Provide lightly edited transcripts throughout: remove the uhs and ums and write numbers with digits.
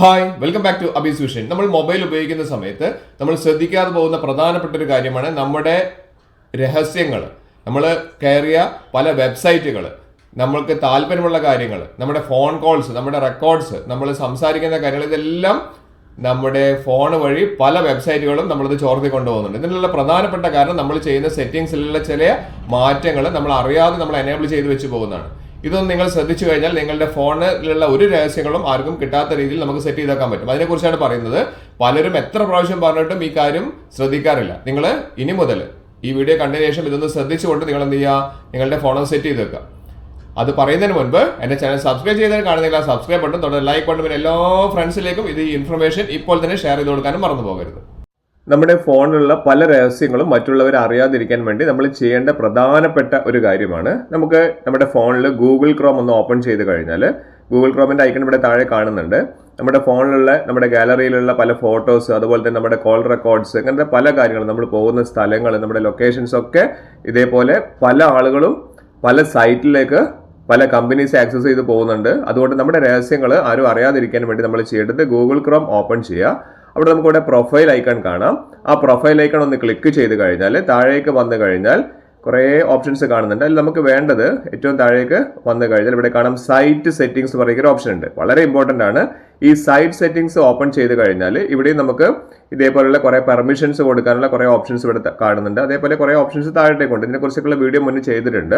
Hi welcome back to Abi's vision. നമ്മൾ mobile ഉപയോഗിക്കുന്ന സമയത്ത് നമ്മൾ ശ്രദ്ധിക്കാതെ പോകുന്ന പ്രധാനപ്പെട്ട ഒരു കാര്യമാണ് നമ്മുടെ രഹസ്യങ്ങൾ. നമ്മൾ കയറിയ പല വെബ്സൈറ്റുകൾ, നമ്മൾക്ക് താല്പര്യമുള്ള കാര്യങ്ങൾ, നമ്മുടെ ഫോൺ കോൾസ്, നമ്മുടെ റെക്കോർഡ്സ്, നമ്മൾ സംസാരിക്കുന്ന കാര്യങ്ങൾ, ഇതെല്ലാം നമ്മുടെ ഫോൺ വഴി പല വെബ്സൈറ്റുകളും നമ്മളത് ചോർത്തി കൊണ്ടുപോകുന്നുണ്ട്. ഇതിനുള്ള പ്രധാനപ്പെട്ട കാരണം നമ്മൾ ചെയ്യുന്ന സെറ്റിംഗ്സിലുള്ള ചില മാറ്റങ്ങൾ നമ്മൾ അറിയാതെ നമ്മൾ എനേബിൾ ചെയ്ത് വെച്ച് പോകുന്നതാണ്. ഇതൊന്നും നിങ്ങൾ ശ്രദ്ധിച്ചു കഴിഞ്ഞാൽ നിങ്ങളുടെ ഫോണിലുള്ള ഒരു രഹസ്യങ്ങളും ആർക്കും കിട്ടാത്ത രീതിയിൽ നമുക്ക് സെറ്റ് ചെയ്തേക്കാൻ പറ്റും. അതിനെക്കുറിച്ചാണ് പറയുന്നത്. പലരും എത്ര പ്രാവശ്യം പറഞ്ഞിട്ടും ഈ കാര്യം ശ്രദ്ധിക്കാറില്ല. നിങ്ങൾ ഇനി മുതൽ ഈ വീഡിയോ കണ്ടതിന് ശേഷം ഇതൊന്ന് ശ്രദ്ധിച്ചുകൊണ്ട് നിങ്ങൾ എന്ത് ചെയ്യുക, നിങ്ങളുടെ ഫോൺ സെറ്റ് ചെയ്ത് വെക്കുക. അത് പറയുന്നതിന് മുൻപ് എൻ്റെ ചാനൽ സബ്സ്ക്രൈബ് ചെയ്താൽ കാണുന്നില്ല, സബ്സ്ക്രൈബ് ബട്ടൺ തുടർന്ന് ലൈക്ക് ബട്ടൺ, പിന്നെ എല്ലാ ഫ്രണ്ട്സിലേക്കും ഇത് ഈ ഇൻഫർമേഷൻ ഇപ്പോൾ തന്നെ ഷെയർ ചെയ്ത് കൊടുക്കാനും മറന്നു പോകരുത്. നമ്മുടെ ഫോണിലുള്ള പല രഹസ്യങ്ങളും മറ്റുള്ളവർ അറിയാതിരിക്കാൻ വേണ്ടി നമ്മൾ ചെയ്യേണ്ട പ്രധാനപ്പെട്ട ഒരു കാര്യമാണ്, നമുക്ക് നമ്മുടെ ഫോണിൽ ഗൂഗിൾ ക്രോം ഒന്ന് ഓപ്പൺ ചെയ്ത് കഴിഞ്ഞാൽ ഗൂഗിൾ ക്രോമിൻ്റെ ഐക്കൺ ഇവിടെ താഴെ കാണുന്നുണ്ട്. നമ്മുടെ ഫോണിലുള്ള നമ്മുടെ ഗാലറിയിലുള്ള പല ഫോട്ടോസ്, അതുപോലെ തന്നെ നമ്മുടെ കോൾ റെക്കോർഡ്സ്, അങ്ങനത്തെ പല കാര്യങ്ങളും, നമ്മൾ പോകുന്ന സ്ഥലങ്ങൾ, നമ്മുടെ ലൊക്കേഷൻസ് ഒക്കെ ഇതേപോലെ പല ആളുകളും പല സൈറ്റിലേക്ക് പല കമ്പനീസ് ആക്സസ് ചെയ്ത് പോകുന്നുണ്ട്. അതുകൊണ്ട് നമ്മുടെ രഹസ്യങ്ങൾ ആരും അറിയാതിരിക്കാൻ വേണ്ടി നമ്മൾ ചെയ്യേണ്ടത് ഗൂഗിൾ ക്രോം ഓപ്പൺ ചെയ്യുക. അവിടെ നമുക്കിവിടെ പ്രൊഫൈൽ ഐക്കൺ കാണാം. ആ പ്രൊഫൈൽ ഐക്കൺ ഒന്ന് ക്ലിക്ക് ചെയ്ത് കഴിഞ്ഞാൽ താഴേക്ക് വന്നു കഴിഞ്ഞാൽ കുറേ ഓപ്ഷൻസ് കാണുന്നുണ്ട്. അതിൽ നമുക്ക് വേണ്ടത് ഏറ്റവും താഴേക്ക് വന്നു കഴിഞ്ഞാൽ ഇവിടെ കാണാം സൈറ്റ് സെറ്റിംഗ്സ് പറയുന്ന ഒരു ഓപ്ഷൻ ഉണ്ട്. വളരെ ഇമ്പോർട്ടൻ്റ് ആണ്. ഈ സൈറ്റ് സെറ്റിംഗ്സ് ഓപ്പൺ ചെയ്ത് കഴിഞ്ഞാൽ ഇവിടെ നമുക്ക് ഇതേപോലുള്ള കുറേ പെർമിഷൻസ് കൊടുക്കാനുള്ള കുറേ ഓപ്ഷൻസ് ഇവിടെ കാണുന്നുണ്ട്. അതേപോലെ കുറേ ഓപ്ഷൻസ് താഴേക്കുണ്ട്. ഇതിനെക്കുറിച്ചൊക്കെയുള്ള വീഡിയോ മുന്നേ ചെയ്തിട്ടുണ്ട്.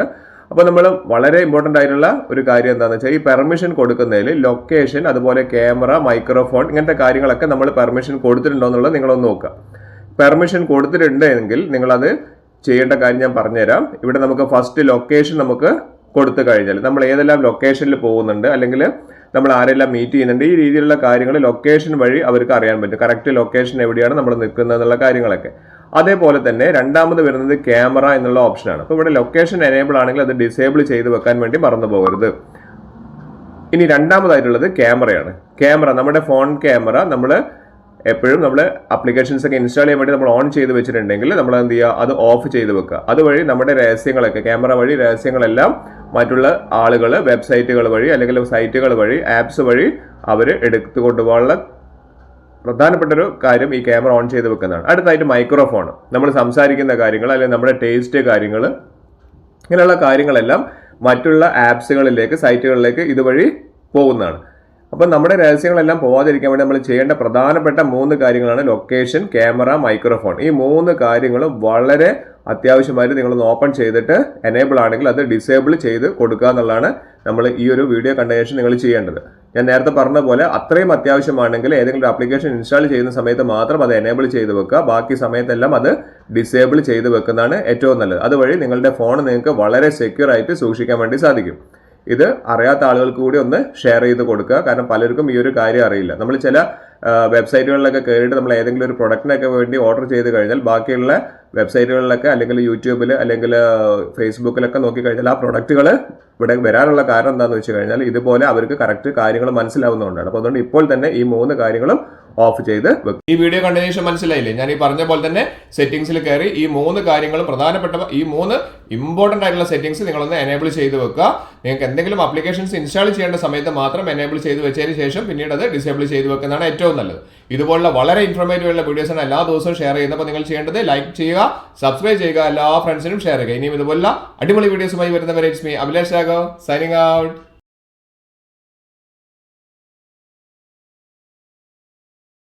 അപ്പോൾ നമ്മൾ വളരെ ഇമ്പോർട്ടൻ്റ് ആയിട്ടുള്ള ഒരു കാര്യം എന്താണെന്ന് വെച്ചാൽ ഈ പെർമിഷൻ കൊടുക്കുന്നതിൽ ലൊക്കേഷൻ, അതുപോലെ ക്യാമറ, മൈക്രോഫോൺ, ഇങ്ങനത്തെ കാര്യങ്ങളൊക്കെ നമ്മൾ പെർമിഷൻ കൊടുത്തിട്ടുണ്ടോ എന്നുള്ളത് നിങ്ങളൊന്ന് നോക്കുക. പെർമിഷൻ കൊടുത്തിട്ടുണ്ടെങ്കിൽ നിങ്ങളത് ചെയ്യേണ്ട കാര്യം ഞാൻ പറഞ്ഞുതരാം. ഇവിടെ നമുക്ക് ഫസ്റ്റ് ലൊക്കേഷൻ നമുക്ക് കൊടുത്തു കഴിഞ്ഞാൽ നമ്മൾ ഏതെല്ലാം ലൊക്കേഷനിൽ പോകുന്നുണ്ട്, അല്ലെങ്കിൽ നമ്മൾ ആരെല്ലാം മീറ്റ് ചെയ്യുന്നുണ്ട്, ഈ രീതിയിലുള്ള കാര്യങ്ങൾ ലൊക്കേഷൻ വഴി അവർക്ക് അറിയാൻ പറ്റും. കറക്റ്റ് ലൊക്കേഷൻ എവിടെയാണ് നമ്മൾ നിൽക്കുന്നത് എന്നുള്ള കാര്യങ്ങളൊക്കെ. അതേപോലെ തന്നെ രണ്ടാമത് വരുന്നത് ക്യാമറ എന്നുള്ള ഓപ്ഷനാണ്. അപ്പോൾ ഇവിടെ ലൊക്കേഷൻ എനേബിൾ ആണെങ്കിൽ അത് ഡിസേബിൾ ചെയ്ത് വെക്കാൻ വേണ്ടി മറന്നു പോകരുത്. ഇനി രണ്ടാമതായിട്ടുള്ളത് ക്യാമറയാണ്. ക്യാമറ, നമ്മുടെ ഫോൺ ക്യാമറ നമ്മൾ എപ്പോഴും നമ്മൾ ആപ്ലിക്കേഷൻസ് ഒക്കെ ഇൻസ്റ്റാൾ ചെയ്യാൻ വേണ്ടി നമ്മൾ ഓൺ ചെയ്ത് വെച്ചിട്ടുണ്ടെങ്കിൽ നമ്മൾ എന്ത് ചെയ്യുക, അത് ഓഫ് ചെയ്ത് വെക്കുക. അതുവഴി നമ്മുടെ രഹസ്യങ്ങളൊക്കെ, ക്യാമറ വഴി രഹസ്യങ്ങളെല്ലാം മറ്റുള്ള ആളുകൾ വെബ്സൈറ്റുകൾ വഴി അല്ലെങ്കിൽ സൈറ്റുകൾ വഴി ആപ്സ് വഴി അവർ എടുത്തു കൊണ്ടുപോകാനുള്ള പ്രധാനപ്പെട്ട ഒരു കാര്യം ഈ ക്യാമറ ഓൺ ചെയ്ത് വെക്കുന്നതാണ്. അടുത്തായിട്ട് മൈക്രോഫോൺ, നമ്മൾ സംസാരിക്കുന്ന കാര്യങ്ങൾ അല്ലെങ്കിൽ നമ്മുടെ ടേസ്റ്റ് കാര്യങ്ങൾ, ഇങ്ങനെയുള്ള കാര്യങ്ങളെല്ലാം മറ്റുള്ള ആപ്സുകളിലേക്ക്, സൈറ്റുകളിലേക്ക് ഇതുവഴി പോകുന്നതാണ്. അപ്പം നമ്മുടെ രഹസ്യങ്ങളെല്ലാം പോവാതിരിക്കാൻ വേണ്ടി നമ്മൾ ചെയ്യേണ്ട പ്രധാനപ്പെട്ട 3 കാര്യങ്ങളാണ് ലൊക്കേഷൻ, ക്യാമറ, മൈക്രോഫോൺ. ഈ 3 കാര്യങ്ങളും വളരെ അത്യാവശ്യമായിട്ട് നിങ്ങളൊന്ന് ഓപ്പൺ ചെയ്തിട്ട് എനേബിൾ ആണെങ്കിൽ അത് ഡിസേബിൾ ചെയ്ത് കൊടുക്കുക എന്നുള്ളതാണ് നമ്മൾ ഈ ഒരു വീഡിയോ കണ്ട ശേഷം നിങ്ങൾ ചെയ്യേണ്ടത്. ഞാൻ നേരത്തെ പറഞ്ഞ പോലെ അത്രയും അത്യാവശ്യമാണെങ്കിൽ ഏതെങ്കിലും ഒരു ആപ്ലിക്കേഷൻ ഇൻസ്റ്റാൾ ചെയ്യുന്ന സമയത്ത് മാത്രം അത് എനേബിൾ ചെയ്ത് വെക്കുക. ബാക്കി സമയത്തെല്ലാം അത് ഡിസേബിൾ ചെയ്ത് വെക്കുന്നതാണ് ഏറ്റവും നല്ലത്. അതുവഴി നിങ്ങളുടെ ഫോൺ നിങ്ങൾക്ക് വളരെ സെക്യൂർ ആയിട്ട് സൂക്ഷിക്കാൻ വേണ്ടി സാധിക്കും. ഇത് അറിയാത്ത ആളുകൾക്ക് കൂടി ഒന്ന് ഷെയർ ചെയ്ത് കൊടുക്കുക. കാരണം പലർക്കും ഈ ഒരു കാര്യം അറിയില്ല. നമ്മൾ ചില വെബ്സൈറ്റുകളിലൊക്കെ കയറിയിട്ട് നമ്മൾ ഏതെങ്കിലും ഒരു പ്രൊഡക്റ്റിനൊക്കെ വേണ്ടി ഓർഡർ ചെയ്ത് കഴിഞ്ഞാൽ ബാക്കിയുള്ള വെബ്സൈറ്റുകളിലൊക്കെ അല്ലെങ്കിൽ യൂട്യൂബിൽ അല്ലെങ്കിൽ ഫേസ്ബുക്കിലൊക്കെ നോക്കിക്കഴിഞ്ഞാൽ ആ പ്രൊഡക്റ്റുകൾ ഇവിടെ വരാനുള്ള കാരണം എന്താണെന്ന് വെച്ച് കഴിഞ്ഞാൽ ഇതുപോലെ അവർക്ക് കറക്റ്റ് കാര്യങ്ങൾ മനസ്സിലാവുന്നതുകൊണ്ടാണ്. അപ്പോൾ അതുകൊണ്ട് ഇപ്പോൾ തന്നെ ഈ 3 കാര്യങ്ങളും ഓഫ് ചെയ്ത് വെക്കും. ഈ വീഡിയോ കണ്ടതിന് ശേഷം മനസ്സിലായില്ലേ, ഞാൻ ഈ പറഞ്ഞ പോലെ തന്നെ സെറ്റിംഗ്സിൽ കയറി ഈ 3 കാര്യങ്ങളും പ്രധാനപ്പെട്ട ഈ 3 ഇമ്പോർട്ടൻ്റ് ആയിട്ടുള്ള സെറ്റിംഗ്സ് നിങ്ങളൊന്ന് എനേബിൾ ചെയ്ത് വെക്കുക. നിങ്ങൾക്ക് എന്തെങ്കിലും ആപ്ലിക്കേഷൻസ് ഇൻസ്റ്റാൾ ചെയ്യേണ്ട സമയത്ത് മാത്രം എനേബിൾ ചെയ്ത് വെച്ചതിന് ശേഷം പിന്നീട് അത് ഡിസേബിൾ ചെയ്ത് വെക്കുന്നതാണ് ഏറ്റവും നല്ലത്. ഇതുപോലുള്ള വളരെ ഇൻഫോർമേറ്റീവ് ആയിട്ടുള്ള വീഡിയോസാണ് എല്ലാ ദിവസവും ഷെയർ ചെയ്യുന്നത്. അപ്പോൾ നിങ്ങൾ ചെയ്യേണ്ടത് ലൈക്ക് ചെയ്യുക, സബ്സ്ക്രൈബ് ചെയ്യുക, എല്ലാ ഫ്രണ്ട്സിനും ഷെയർ ചെയ്യുക. ഇനിയും ഇതുപോലുള്ള അടിപൊളി വീഡിയോസുമായി വരുന്നവരെ it's me Abhilash Raghav signing out.